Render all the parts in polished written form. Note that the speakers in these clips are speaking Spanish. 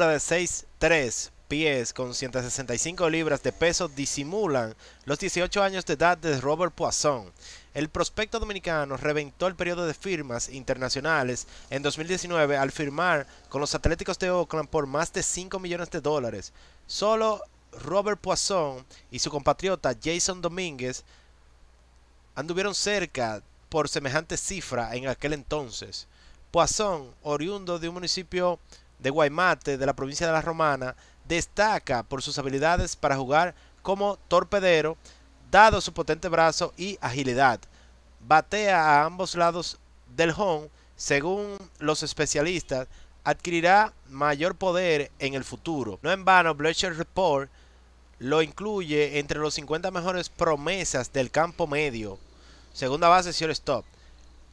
altura de 6'3" pies con 165 libras de peso disimulan los 18 años de edad de Robert Puason. El prospecto dominicano reventó el periodo de firmas internacionales en 2019 al firmar con los Atléticos de Oakland por más de $5 millones. Solo Robert Puason y su compatriota Jason Domínguez anduvieron cerca por semejante cifra en aquel entonces. Puason, oriundo de un municipio de Guaymate de la provincia de La Romana, destaca por sus habilidades para jugar como torpedero, dado su potente brazo y agilidad. Batea a ambos lados del home, según los especialistas, adquirirá mayor poder en el futuro. No en vano, Bleacher Report lo incluye entre los 50 mejores promesas del campo medio, segunda base shortstop,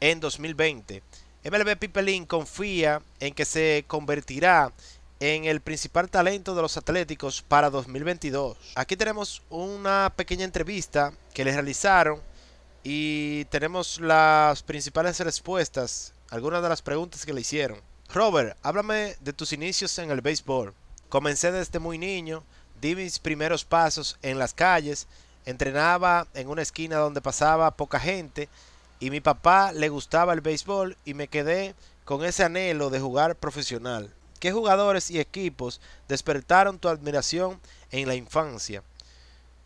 en 2020. MLB Pipelín confía en que se convertirá en el principal talento de los Atléticos para 2022. Aquí tenemos una pequeña entrevista que le realizaron y tenemos las principales respuestas, algunas de las preguntas que le hicieron. Robert, háblame de tus inicios en el béisbol. Comencé desde muy niño, di mis primeros pasos en las calles, entrenaba en una esquina donde pasaba poca gente y mi papá le gustaba el béisbol y me quedé con ese anhelo de jugar profesional. ¿Qué jugadores y equipos despertaron tu admiración en la infancia?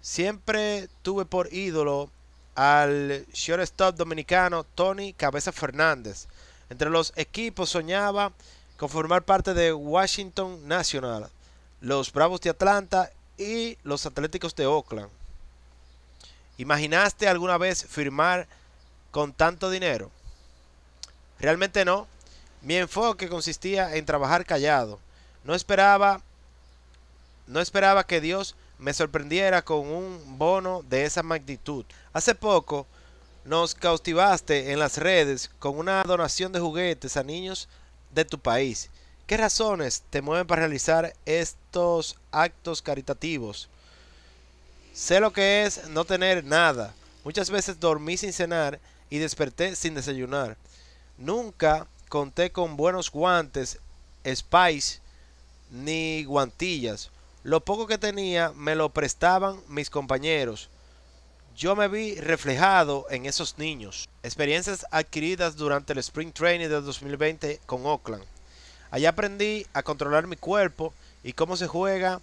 Siempre tuve por ídolo al shortstop dominicano Tony Cabeza Fernández. Entre los equipos soñaba con formar parte de Washington National, los Bravos de Atlanta y los Atléticos de Oakland. ¿Imaginaste alguna vez firmar con tanto dinero? Realmente no. Mi enfoque consistía en trabajar callado. No esperaba que Dios me sorprendiera con un bono de esa magnitud. Hace poco nos cautivaste en las redes con una donación de juguetes a niños de tu país. ¿Qué razones te mueven para realizar estos actos caritativos? Sé lo que es no tener nada. Muchas veces dormí sin cenar y desperté sin desayunar. Nunca conté con buenos guantes, Spice, ni guantillas. Lo poco que tenía me lo prestaban mis compañeros. Yo me vi reflejado en esos niños. Experiencias adquiridas durante el Spring Training del 2020 con Oakland. Allá aprendí a controlar mi cuerpo y cómo se juega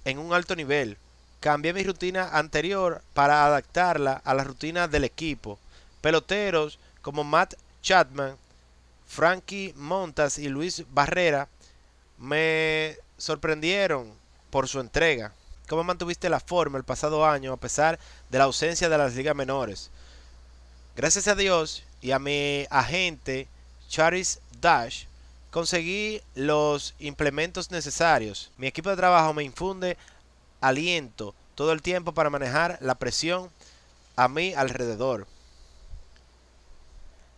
en un alto nivel. Cambié mi rutina anterior para adaptarla a la rutina del equipo. Peloteros como Matt Chapman, Frankie Montas y Luis Barrera me sorprendieron por su entrega. ¿Cómo mantuviste la forma el pasado año a pesar de la ausencia de las ligas menores? Gracias a Dios y a mi agente Charis Dash conseguí los implementos necesarios. Mi equipo de trabajo me infunde aliento todo el tiempo para manejar la presión a mi alrededor.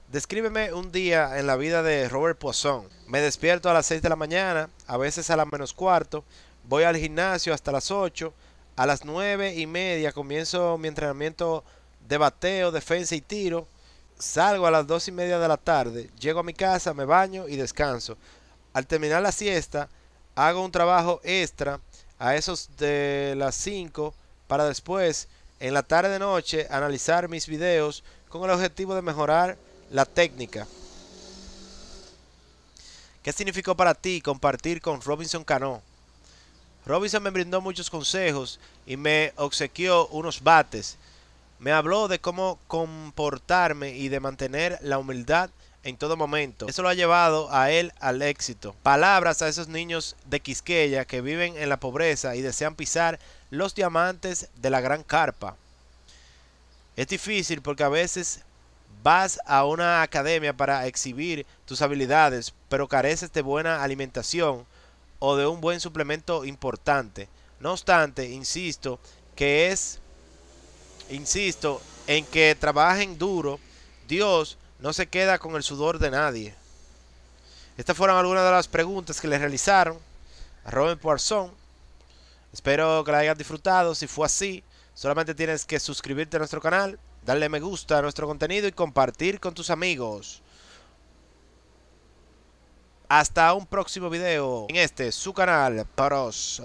Descríbeme un día en la vida de Robert Puason. Me despierto a las 6 de la mañana, a veces a las menos cuarto. Voy al gimnasio hasta las 8. A las 9:30 comienzo mi entrenamiento de bateo, defensa y tiro. Salgo a las 2:30 de la tarde. Llego a mi casa, me baño y descanso. Al terminar la siesta, hago un trabajo extra a esos de las 5 para después, en la tarde de noche, analizar mis videos con el objetivo de mejorar la técnica. ¿Qué significó para ti compartir con Robinson Cano? Robinson me brindó muchos consejos y me obsequió unos bates. Me habló de cómo comportarme y de mantener la humildad en todo momento. Eso lo ha llevado a él al éxito. Palabras a esos niños de Quisqueya que viven en la pobreza y desean pisar los diamantes de la gran carpa. Es difícil porque a veces vas a una academia para exhibir tus habilidades, pero careces de buena alimentación o de un buen suplemento importante. No obstante, insisto en que trabajen duro. Dios no se queda con el sudor de nadie. Estas fueron algunas de las preguntas que le realizaron a Robert Puason. Espero que la hayas disfrutado. Si fue así, solamente tienes que suscribirte a nuestro canal, darle me gusta a nuestro contenido y compartir con tus amigos. Hasta un próximo video en este su canal Prospectos.